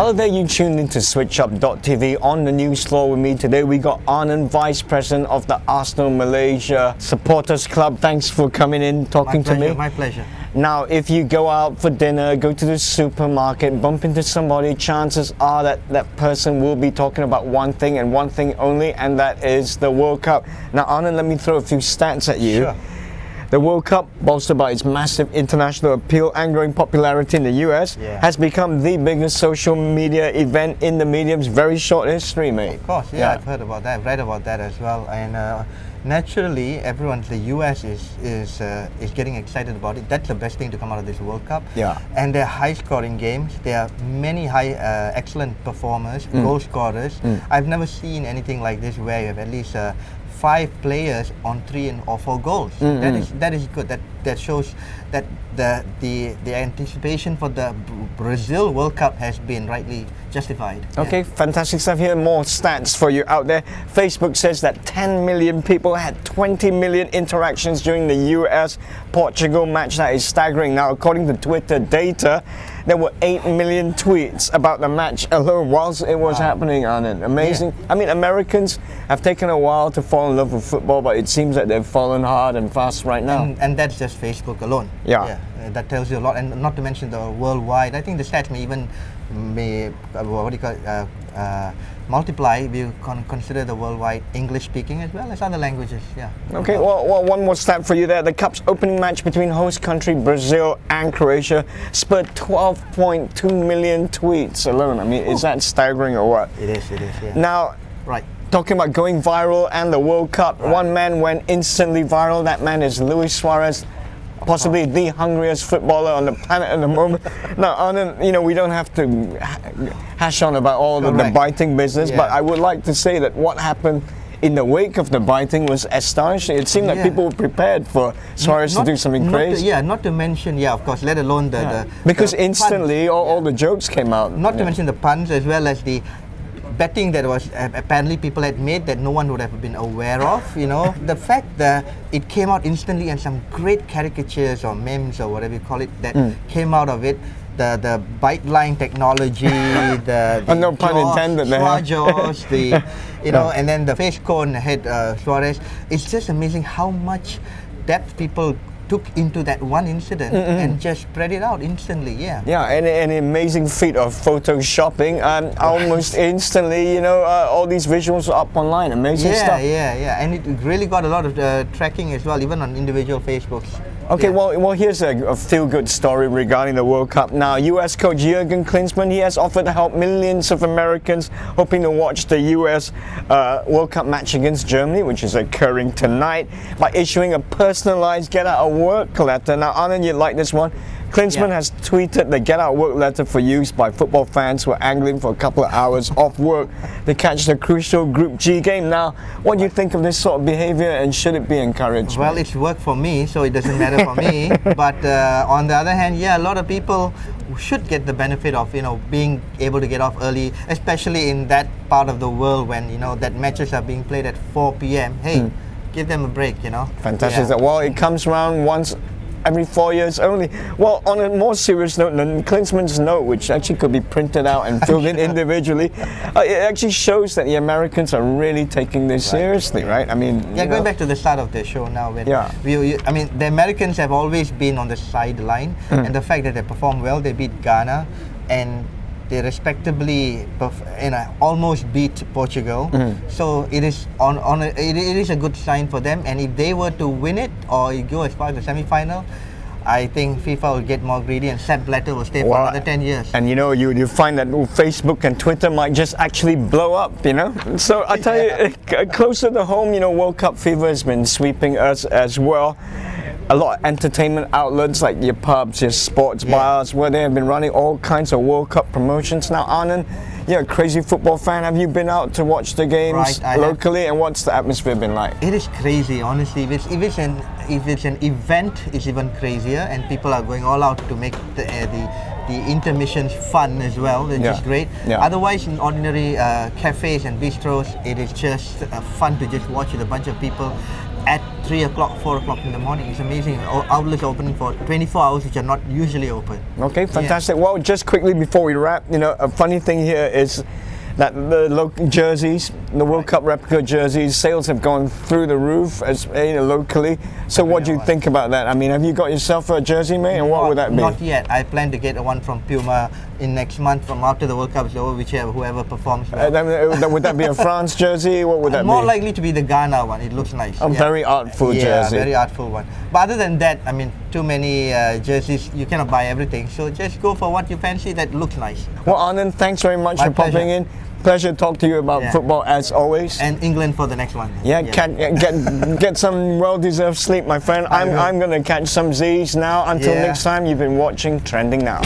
Hello there, you tuned into SwitchUp.tv. On the news floor with me today, we got Anand, Vice President of the Arsenal Malaysia Supporters Club. Thanks for coming in, talking to me. My pleasure. Now, if you go out for dinner, go to the supermarket, bump into somebody, chances are that that person will be talking about one thing and one thing only, and that is the World Cup. Now, Anand, let me throw a few stats at you. Sure. The World Cup, bolstered by its massive international appeal and growing popularity in the US, has become the biggest social media event in the medium's very short history, mate. Of course, yeah, I've heard about that. I've read about that as well. And naturally, the US is getting excited about it. That's the best thing to come out of this World Cup. Yeah. And they're high-scoring games. There are many excellent performers, goal scorers. I've never seen anything like this where you have at least 5 players on 3 or 4 goals. That is good. That shows that the anticipation for the Brazil World Cup has been rightly justified. Okay, fantastic stuff here. More stats for you out there. Facebook says that 10 million people had 20 million interactions during the US-Portugal match. That is staggering. Now, according to Twitter data, there were 8 million tweets about the match alone whilst it was happening, Anand. Amazing. Yeah. I mean, Americans have taken a while to fall in love with football, but it seems that they've fallen hard and fast right now. And that's just Facebook alone. Yeah. That tells you a lot, and not to mention the worldwide. I think the stats may even multiply if you consider the worldwide English speaking as well as other languages. Yeah. Okay, well, one more stat for you there. The Cup's opening match between host country Brazil and Croatia spurred 12.2 million tweets alone. I mean, is that staggering or what? It is, yeah. Now, right. Talking about going viral and the World Cup, one man went instantly viral. That man is Suarez, possibly the hungriest footballer on the planet at the moment. Now, Anand, we don't have to hash on about all the biting business, but I would like to say that what happened in the wake of the biting was astonishing. It seemed like people were prepared for Suarez to do something crazy. Not to mention, of course, let alone because the instantly all the jokes came out. Not to mention the puns as well as the betting that was apparently people had made that no one would have been aware of. The fact that it came out instantly and some great caricatures or memes or whatever you call it that came out of it. The bite line technology, the no pun intended there. Jaws, and then the face cone head Suarez. It's just amazing how much depth people took into that one incident and just spread it out instantly. And an amazing feat of photoshopping, and almost instantly, all these visuals are up online. Amazing stuff. And it really got a lot of tracking as well, even on individual Facebooks. Okay, well, here's a feel-good story regarding the World Cup. Now, US coach Jurgen Klinsmann, he has offered to help millions of Americans hoping to watch the US World Cup match against Germany, which is occurring tonight, by issuing a personalized get-out-of-work letter. Now, Anand, you like this one? Klinsmann has tweeted the get-out-work letter for use by football fans who are angling for a couple of hours off work to catch the crucial Group G game. Now, what do you think of this sort of behavior, and should it be encouraged? Well, it's worked for me, so it doesn't matter for me. But on the other hand, a lot of people should get the benefit of being able to get off early, especially in that part of the world when that matches are being played at 4 p.m. Hey, give them a break. Fantastic. Well, it comes around once every 4 years only. Well, on a more serious note than Klinsmann's note, which actually could be printed out and filled in individually, it actually shows that the Americans are really taking this seriously, right? I mean, going back to the start of the show now, when the Americans have always been on the sideline, and the fact that they perform well, they beat Ghana, and they respectably almost beat Portugal. So it is it is a good sign for them, and if they were to win it or go as far as the semi-final, I think FIFA will get more greedy and Sepp Blatter will stay for another 10 years. And you find that Facebook and Twitter might just actually blow up, So I tell you, closer to home, World Cup fever has been sweeping us as well. A lot of entertainment outlets like your pubs, your sports bars, where they have been running all kinds of World Cup promotions. Now, Anand, you're a crazy football fan. Have you been out to watch the games locally, and what's the atmosphere been like? It is crazy, honestly. If it's an event, it's even crazier, and people are going all out to make the intermissions fun as well, which is great. Otherwise, in ordinary cafes and bistros, it is just fun to just watch with a bunch of people. at 3 o'clock, 4 o'clock in the morning. It's amazing. Outlets are opening for 24 hours, which are not usually open. Okay, fantastic. Well, just quickly before we wrap, a funny thing here is that the local jerseys, the World Cup replica jerseys, sales have gone through the roof as locally. So what do you think about that? I mean, have you got yourself a jersey, mate? And what would that be? Not yet. I plan to get one from Puma in next month, from after the World Cup is over, whoever performs well. Would that be a France jersey? What would that be? More likely to be the Ghana one. It looks nice. A very artful jersey. Yeah, very artful one. But other than that, I mean, too many jerseys, you cannot buy everything. So just go for what you fancy that looks nice. Well, Anand, thanks very much for popping in. Pleasure to talk to you about football as always. And England for the next one. Yeah. Get some well-deserved sleep, my friend. I'm going to catch some Z's now. Until next time, you've been watching Trending Now.